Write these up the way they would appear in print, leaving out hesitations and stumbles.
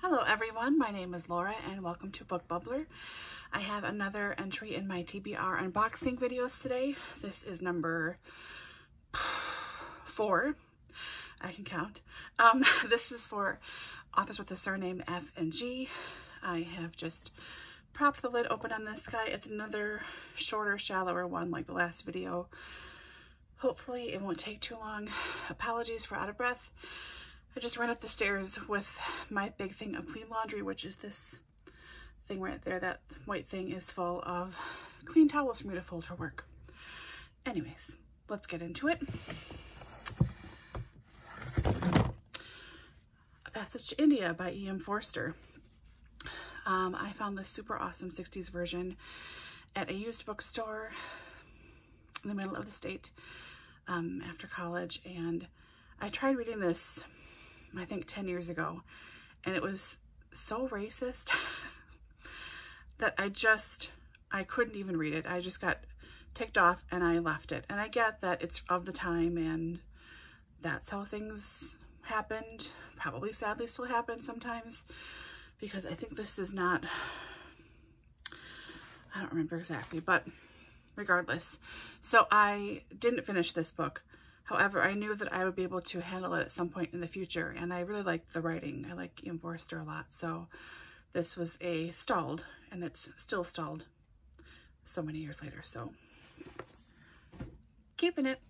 Hello everyone, my name is Laura and welcome to Book Bubbler. I have another entry in my TBR unboxing videos today. This is number 4. I can count. This is for authors with the surname F and G. I have just propped the lid open on this guy. It's another shorter, shallower one like the last video. Hopefully it won't take too long. Apologies for out of breath. I just ran up the stairs with my big thing of clean laundry, which is this thing right there. That white thing is full of clean towels for me to fold for work. Anyways, let's get into it. A Passage to India by E.M. Forster. I found this super awesome 60s version at a used bookstore in the middle of the state after college, and I tried reading this I think 10 years ago, and it was so racist that I couldn't even read it. I just got ticked off and I left it. And I get that it's of the time and that's how things happened, probably sadly still happen sometimes, because I think this is not, I don't remember exactly, but regardless. So I didn't finish this book. However, I knew that I would be able to handle it at some point in the future, and I really liked the writing. I like E.M. Forster a lot, so this was a stalled, and it's still stalled so many years later, so keeping it.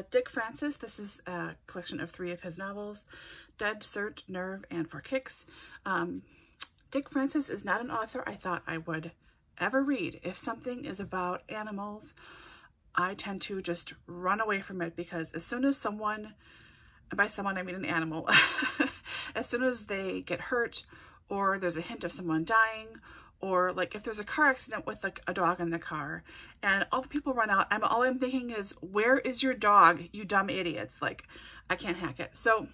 Dick Francis, this is a collection of 3 of his novels, Dead, Cert, Nerve, and For Kicks. Dick Francis is not an author I thought I would ever read. If something is about animals, I tend to just run away from it, because as soon as someone, and by someone I mean an animal, as soon as they get hurt or there's a hint of someone dying, or like if there's a car accident with like a dog in the car and all the people run out, all I'm thinking is, where is your dog, you dumb idiots? Like, I can't hack it. So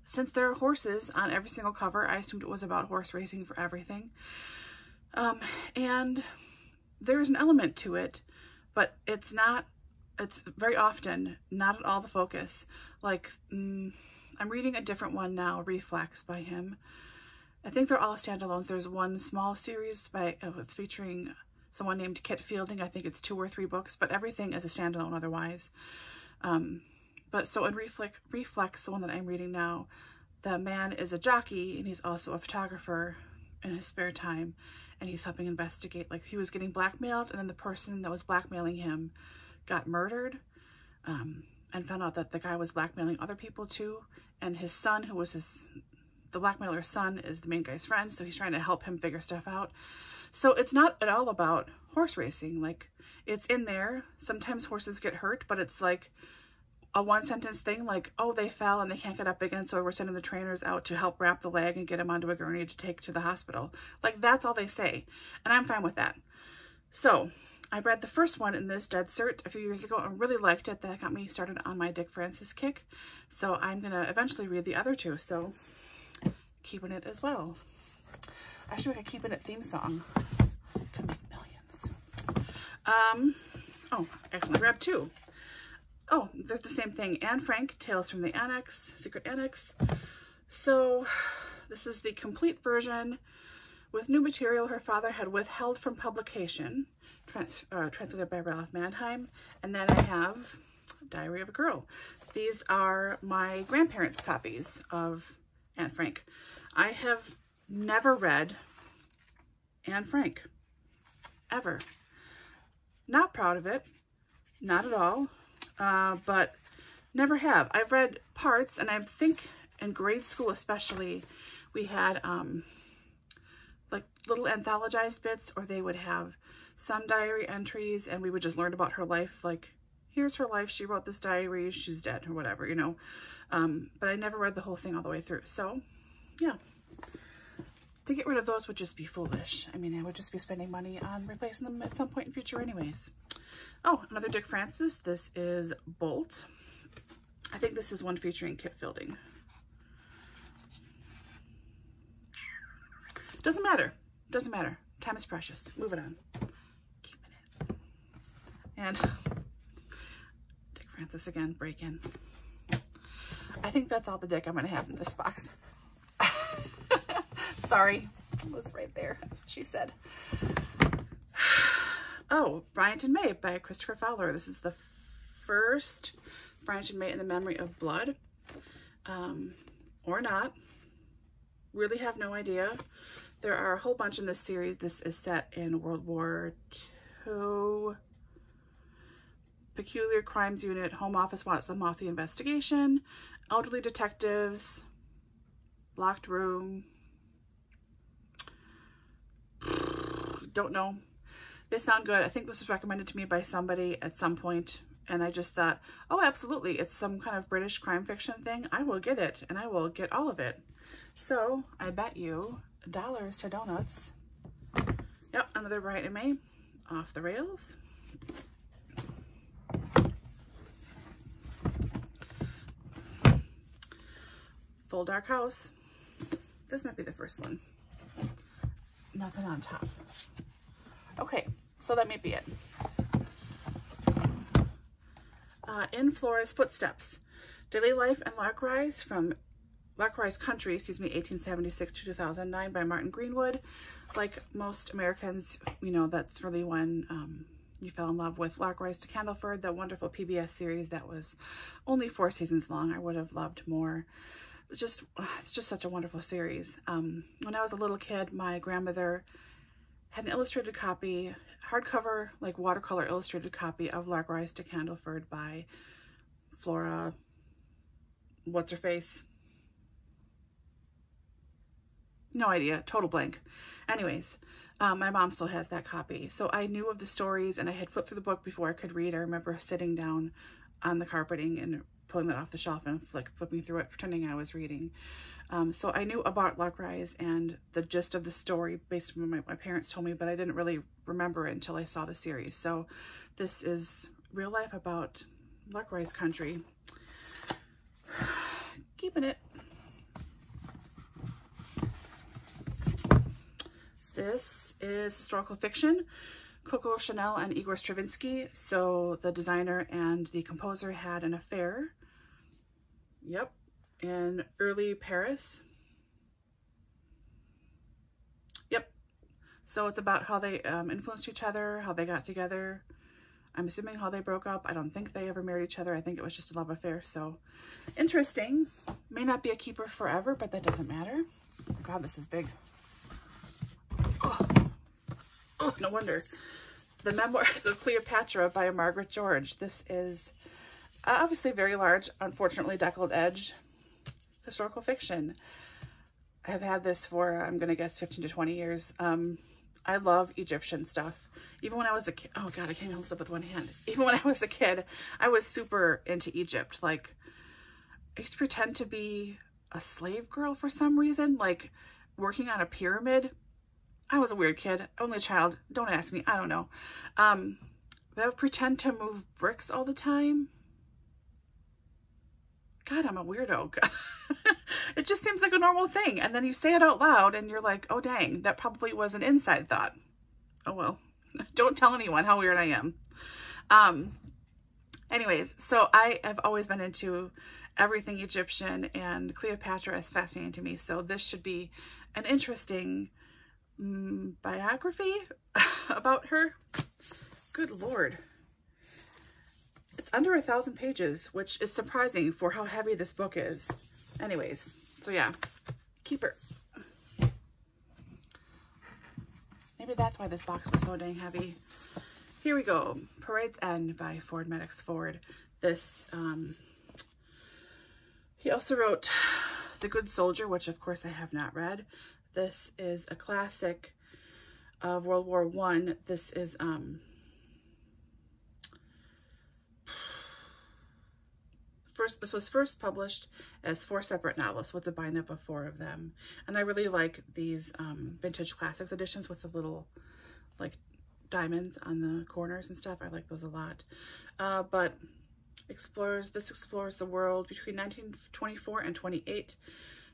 since there are horses on every single cover, I assumed it was about horse racing for everything. And there's an element to it, but it's very often not at all the focus. Like, I'm reading a different one now, Reflex by him. I think they're all standalones. There's one small series featuring someone named Kit Fielding. I think it's 2 or 3 books, but everything is a standalone otherwise. But so in Reflex, the one that I'm reading now, the man is a jockey and he's also a photographer in his spare time. And he's helping investigate, like, he was getting blackmailed, and then the person that was blackmailing him got murdered, and found out that the guy was blackmailing other people too. And his son, who was the blackmailer's son, is the main guy's friend, so he's trying to help him figure stuff out. So it's not at all about horse racing. Like, it's in there. Sometimes horses get hurt, but it's like a one-sentence thing, like, oh, they fell and they can't get up again, so we're sending the trainers out to help wrap the leg and get him onto a gurney to take to the hospital. Like, that's all they say, and I'm fine with that. So I read the first one in this, Dead Cert, a few years ago and really liked it. That got me started on my Dick Francis kick. So I'm gonna eventually read the other 2, so keeping it as well. I should make a Keeping It theme song. Could make millions. Oh, actually I grabbed 2. Oh, they're the same thing. Anne Frank, Tales from the Annex, Secret Annex. So this is the complete version with new material her father had withheld from publication, translated by Ralph Manheim. And then I have Diary of a Girl. These are my grandparents' copies of Anne Frank. I have never read Anne Frank, ever. Not proud of it, not at all. But never have. I've read parts, and I think in grade school especially, we had like little anthologized bits, or they would have some diary entries, and we would just learn about her life, like, here's her life, she wrote this diary, she's dead, or whatever, you know. But I never read the whole thing all the way through. So yeah, to get rid of those would just be foolish. I mean, I would just be spending money on replacing them at some point in the future anyways. Oh, another Dick Francis. This is Bolt. I think this is one featuring Kit Fielding. Doesn't matter. Doesn't matter. Time is precious. Moving on. Keeping it. And Dick Francis again, Break In. I think that's all the dick I'm going to have in this box. Sorry, it was right there. That's what she said. Oh, Bryant and May by Christopher Fowler. This is the first Bryant and May in the Memory of Blood. Or not. Really have no idea. There are a whole bunch in this series. This is set in World War II. Peculiar Crimes Unit. Home Office wants them off the investigation. Elderly detectives. Locked room. Don't know. They sound good. I think this was recommended to me by somebody at some point, and I just thought, oh, absolutely, it's some kind of British crime fiction thing. I will get it, and I will get all of it. So I bet you dollars to donuts. Yep, another Bryant and May, Off the Rails. Full Dark House. This might be the first one. Nothing on top. Okay, so that may be it. In Flora's Footsteps. Daily Life and Larkrise from Larkrise Country, 1876 to 2009 by Martin Greenwood. Like most Americans, you know, that's really when you fell in love with Larkrise To Candleford, the wonderful PBS series that was only 4 seasons long. I would have loved more. It's just such a wonderful series. When I was a little kid, my grandmother had an illustrated copy, hardcover, like watercolor illustrated copy of Larkrise To Candleford by Flora, what's her face? No idea, total blank. Anyways, my mom still has that copy. So I knew of the stories and I had flipped through the book before I could read. I remember sitting down on the carpeting and pulling that off the shelf and like flipping through it, pretending I was reading. So I knew about Larkrise and the gist of the story based on what my parents told me, but I didn't really remember it until I saw the series. So this is real life about Larkrise Country. Keeping it. This is historical fiction. Coco Chanel and Igor Stravinsky. So the designer and the composer had an affair. Yep. In early Paris. Yep. So it's about how they influenced each other, how they got together. I'm assuming how they broke up. I don't think they ever married each other. I think it was just a love affair. So interesting. May not be a keeper forever, but that doesn't matter. God, this is big. Oh, no wonder. The Memoirs of Cleopatra by Margaret George. This is obviously very large, unfortunately deckled edge historical fiction. I have had this for, I'm going to guess, 15 to 20 years. I love Egyptian stuff. Even when I was a kid, oh God, I can't even hold this up with one hand. Even when I was a kid, I was super into Egypt. Like, I used to pretend to be a slave girl for some reason, like working on a pyramid. I was a weird kid, only child. Don't ask me. I don't know. But I would pretend to move bricks all the time. God, I'm a weirdo. It just seems like a normal thing. And then you say it out loud and you're like, oh dang, that probably was an inside thought. Oh well, don't tell anyone how weird I am. Anyways, so I have always been into everything Egyptian, and Cleopatra is fascinating to me. So this should be an interesting biography about her. Good Lord. It's under 1,000 pages, which is surprising for how heavy this book is. Anyways, so yeah, keep her. Maybe that's why this box was so dang heavy. Here we go. Parade's End by Ford Maddox Ford. This, he also wrote The Good Soldier, which of course I have not read. This is a classic of World War I. This is, this was first published as 4 separate novels, so it's a bind-up of 4 of them. And I really like these vintage classics editions with the little, like, diamonds on the corners and stuff. I like those a lot. But this explores the world between 1924 and 28,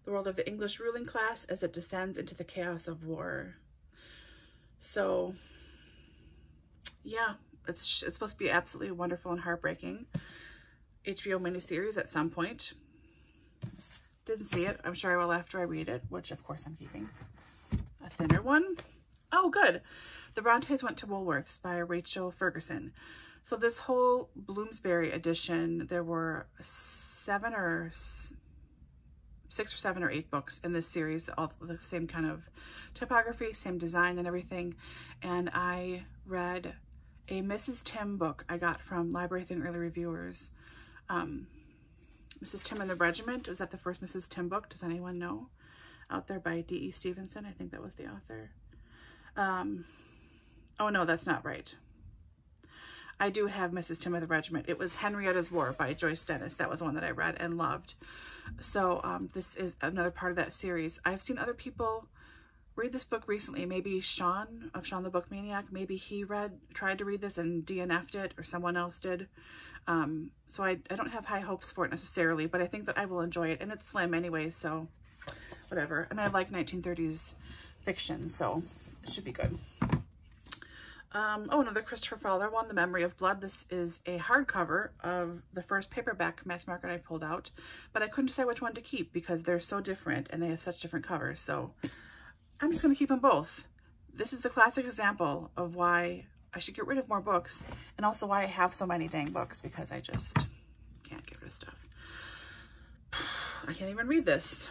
the world of the English ruling class as it descends into the chaos of war. So, yeah, it's supposed to be absolutely wonderful and heartbreaking. HBO miniseries at some point. Didn't see it. I'm sure I will after I read it, which of course I'm keeping. A thinner one. Oh, good. The Brontes Went to Woolworths by Rachel Ferguson. So this whole Bloomsbury edition, there were 6 or 7 or 8 books in this series, all the same kind of typography, same design and everything. And I read a Mrs. Tim book I got from Library Thing Early Reviewers. Mrs. Tim and the Regiment. Was that the first Mrs. Tim book? Does anyone know? Out there by D.E. Stevenson. I think that was the author. Oh no, that's not right. I do have Mrs. Tim and the Regiment. It was Henrietta's War by Joyce Dennis. That was one that I read and loved. So this is another part of that series. I've seen other people read this book recently. Maybe Sean of Sean the Book Maniac. Maybe he tried to read this and DNF'd it, or someone else did. So I don't have high hopes for it necessarily, but I think that I will enjoy it. And it's slim anyway, so whatever. And I like 1930s fiction, so it should be good. Oh, another Christopher Fowler one, The Memory of Blood. This is a hardcover of the first paperback mass market I pulled out, but I couldn't decide which one to keep because they're so different and they have such different covers. So I'm just going to keep them both. This is a classic example of why I should get rid of more books, and also why I have so many dang books, because I just can't get rid of stuff. I can't even read this.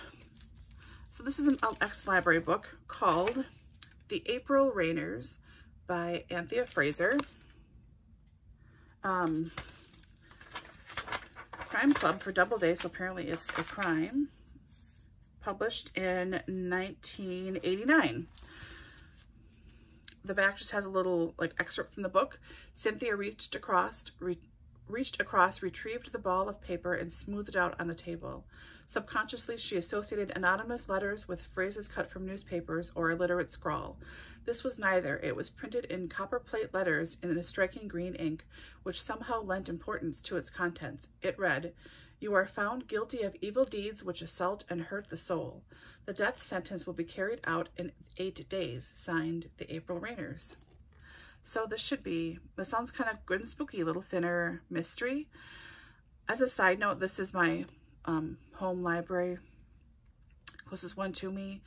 So this is an ex-library book called The April Reiners by Anthea Fraser. Crime Club for Doubleday, so apparently it's a crime. Published in 1989. The back just has a little like excerpt from the book. Cynthia reached across, retrieved the ball of paper and smoothed it out on the table. Subconsciously, she associated anonymous letters with phrases cut from newspapers or illiterate scrawl. This was neither. It was printed in copperplate letters in a striking green ink, which somehow lent importance to its contents. It read, "You are found guilty of evil deeds which assault and hurt the soul. The death sentence will be carried out in 8 days. Signed, the April Reiners." So this sounds kind of good and spooky, a little thinner mystery. As a side note, this is my home library, closest one to me.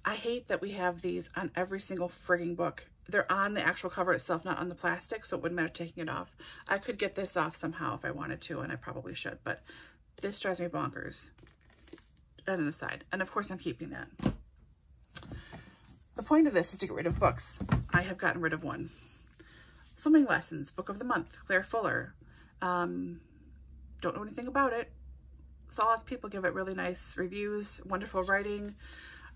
I hate that we have these on every single frigging book. They're on the actual cover itself, not on the plastic, so it wouldn't matter taking it off. I could get this off somehow if I wanted to, and I probably should, but this drives me bonkers. As an aside. And of course I'm keeping that. The point of this is to get rid of books. I have gotten rid of one. Swimming Lessons, Book of the Month, Claire Fuller. Don't know anything about it. Saw lots of people give it really nice reviews, wonderful writing.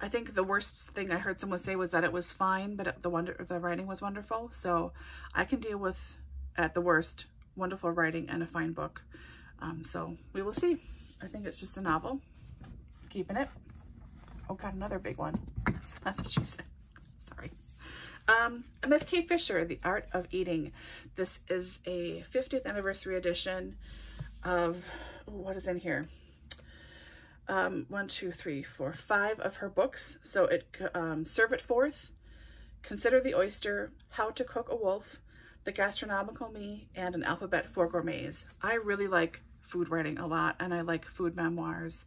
I think the worst thing I heard someone say was that it was fine, but the writing was wonderful. So I can deal with, at the worst, wonderful writing and a fine book. So we will see. I think it's just a novel. Keeping it. Oh God, another big one. That's what she said. Sorry. MFK Fisher, The Art of Eating. This is a 50th anniversary edition of, what is in here? 1, 2, 3, 4, 5 of her books. So it, Serve It Forth, Consider the Oyster, How to Cook a Wolf, The Gastronomical Me, and An Alphabet for Gourmets. I really like food writing a lot, and I like food memoirs.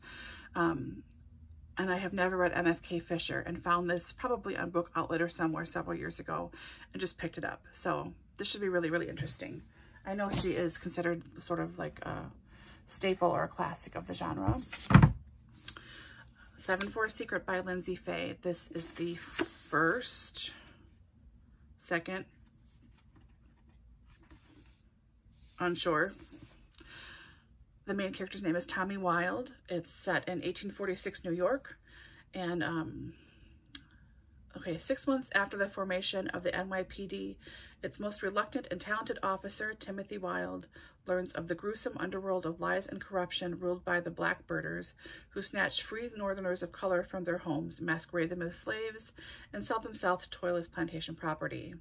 And I have never read MFK Fisher, and found this probably on Book Outlet or somewhere several years ago and just picked it up. So this should be really, really interesting. I know she is considered sort of like a staple or a classic of the genre. 7 for a Secret by Lindsay Fay. This is the second, unsure. The main character's name is Tommy Wilde. It's set in 1846 New York. And, okay, 6 months after the formation of the NYPD, its most reluctant and talented officer, Timothy Wilde, learns of the gruesome underworld of lies and corruption ruled by the Blackbirders, who snatch free Northerners of color from their homes, masquerade them as slaves, and sell them south to toil as plantation property.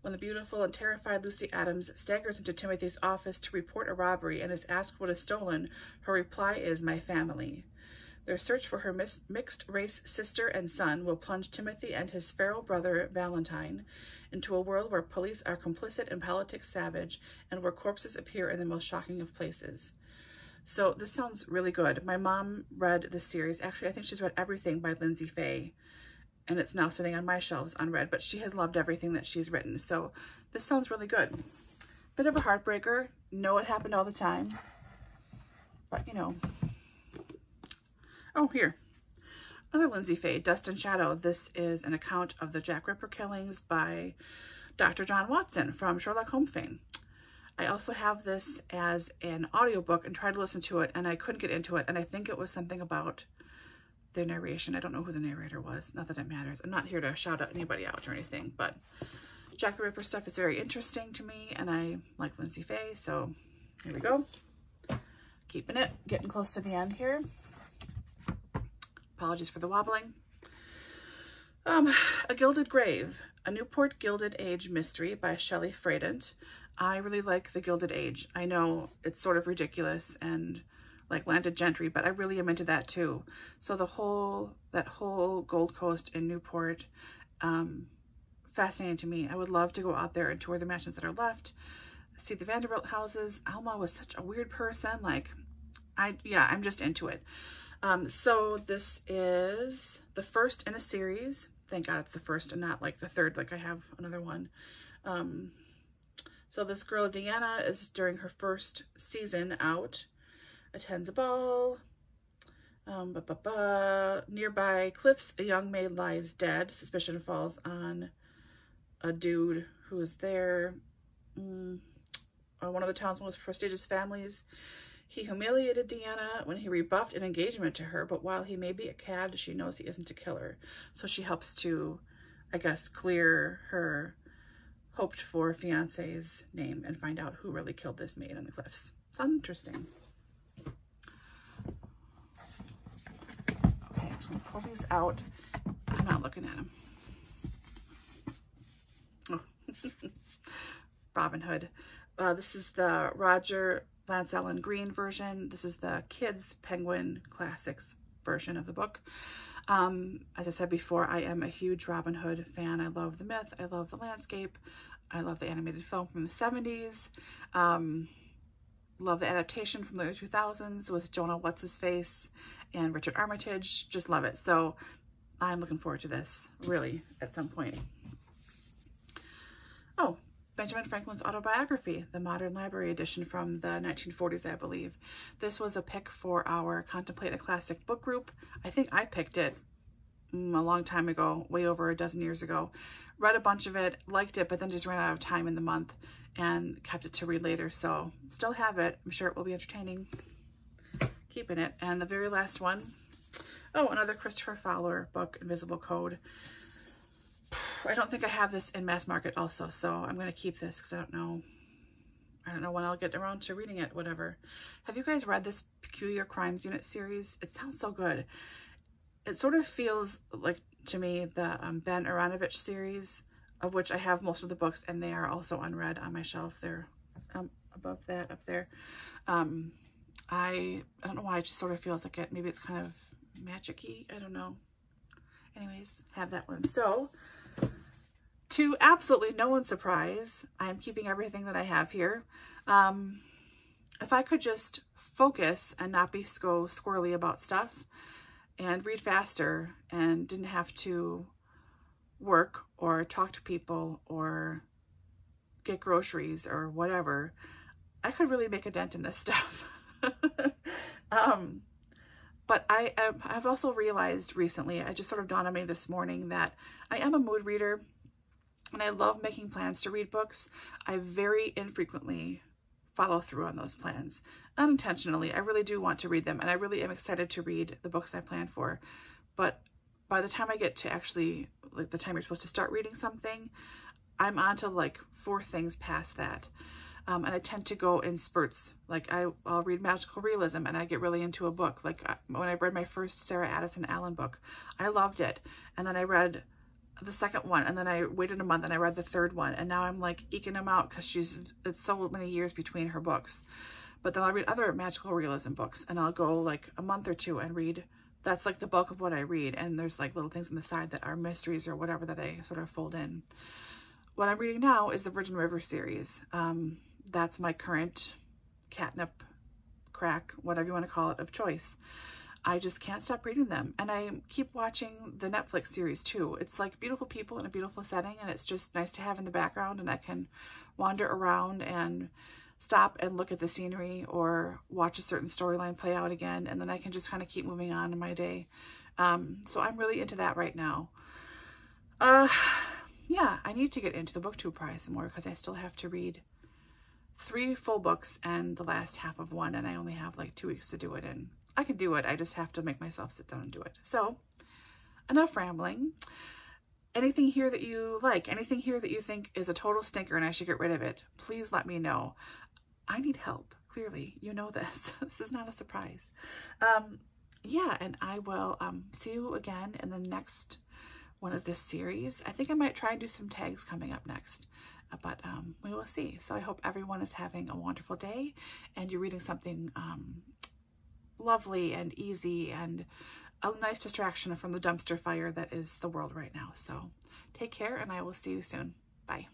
When the beautiful and terrified Lucy Adams staggers into Timothy's office to report a robbery and is asked what is stolen, her reply is, "My family." Their search for her mixed-race sister and son will plunge Timothy and his feral brother, Valentine, into a world where police are complicit and politics savage, and where corpses appear in the most shocking of places. So this sounds really good. My mom read this series. Actually, I think she's read everything by Lindsay Fay, and it's now sitting on my shelves unread, but she has loved everything that she's written. So this sounds really good. Bit of a heartbreaker. Know it happened all the time, but you know. Oh, here. Another Lindsay Fay, Dustin Shadow. This is an account of the Jack Ripper killings by Dr. John Watson from Sherlock Holmes fame. I also have this as an audiobook and tried to listen to it, and I couldn't get into it, and I think it was something about the narration. I don't know who the narrator was. Not that it matters. I'm not here to shout out anybody out or anything, but Jack the Ripper stuff is very interesting to me, and I like Lindsay Fay, so here we go. Keeping it, getting close to the end here. Apologies for the wobbling. A Gilded Grave, a Newport Gilded Age mystery by Shelley Fradant. I really like the Gilded Age. I know it's sort of ridiculous and like landed gentry, but I really am into that too. So that whole Gold Coast in Newport, fascinating to me. I would love to go out there and tour the mansions that are left, see the Vanderbilt houses. Alma was such a weird person. Like, I'm just into it. So this is the first in a series. Thank God it's the first and not like the third, like I have another one. So this girl, Deanna, is during her first season out, attends a ball. Nearby cliffs, a young maid lies dead. Suspicion falls on a dude who is there. One of the town's most prestigious families. He humiliated Deanna when he rebuffed an engagement to her, but while he may be a cad, she knows he isn't a killer. So she helps to, I guess, clear her hoped-for fiance's name and find out who really killed this maid on the cliffs. Sounds interesting. Okay, I'm going to pull these out. I'm not looking at them. Oh. Robin Hood. This is the Roger Lance Allen Green version. This is the Kids Penguin Classics version of the book. As I said before, I am a huge Robin Hood fan. I love the myth. I love the landscape. I love the animated film from the 70s. Love the adaptation from the early 2000s with Jonah What's-His-Face and Richard Armitage. Just love it. So I'm looking forward to this, really, at some point. Oh, Benjamin Franklin's autobiography, the Modern Library edition from the 1940s, I believe. This was a pick for our Contemplate a Classic book group. I think I picked it a long time ago, way over a dozen years ago. Read a bunch of it, liked it, but then just ran out of time in the month and kept it to read later. So still have it. I'm sure it will be entertaining. Keeping it. And the very last one, oh, another Christopher Fowler book, Invisible Code. I don't think I have this in mass market also, so I'm going to keep this because I don't know when I'll get around to reading it, whatever. Have you guys read this Peculiar Crimes Unit series? It sounds so good. It sort of feels like, to me, the Ben Aronovich series, of which I have most of the books, and they are also unread on my shelf. They're above that, up there. I don't know why, it just sort of feels like it. Maybe it's kind of magic-y. I don't know. Anyways, have that one. So, to absolutely no one's surprise, I'm keeping everything that I have here. If I could just focus and not be so squirrely about stuff and read faster and didn't have to work or talk to people or get groceries or whatever, I could really make a dent in this stuff. But I've also realized recently, it just sort of dawned on me this morning, that I am a mood reader and I love making plans to read books. I very infrequently follow through on those plans. Unintentionally, I really do want to read them, and I really am excited to read the books I plan for. But by the time I get to actually, like, the time you're supposed to start reading something, I'm on to like 4 things past that. And I tend to go in spurts. Like I'll read magical realism and I get really into a book. Like when I read my first Sarah Addison Allen book, I loved it. And then I read the second one, and then I waited a month and I read the third one, and now I'm like eking them out because it's so many years between her books. But then I'll read other magical realism books, and I'll go like a month or two and read. That's like the bulk of what I read, and there's like little things on the side that are mysteries or whatever that I sort of fold in. What I'm reading now is the Virgin River series. That's my current catnip crack, whatever you want to call it, of choice. I just can't stop reading them. And I keep watching the Netflix series too. It's like beautiful people in a beautiful setting, and it's just nice to have in the background, and I can wander around and stop and look at the scenery or watch a certain storyline play out again, and then I can just kind of keep moving on in my day. So I'm really into that right now. Yeah, I need to get into the BookTube Prize more because I still have to read 3 full books and the last half of one, and I only have like 2 weeks to do it in. I can do it. I just have to make myself sit down and do it. So enough rambling. Anything here that you like, anything here that you think is a total stinker and I should get rid of it, please let me know. I need help. Clearly, you know this. This is not a surprise. Yeah, and I will see you again in the next one of this series. I think I might try and do some tags coming up next, but we will see. So I hope everyone is having a wonderful day and you're reading something lovely and easy and a nice distraction from the dumpster fire that is the world right now. So take care, and I will see you soon. Bye.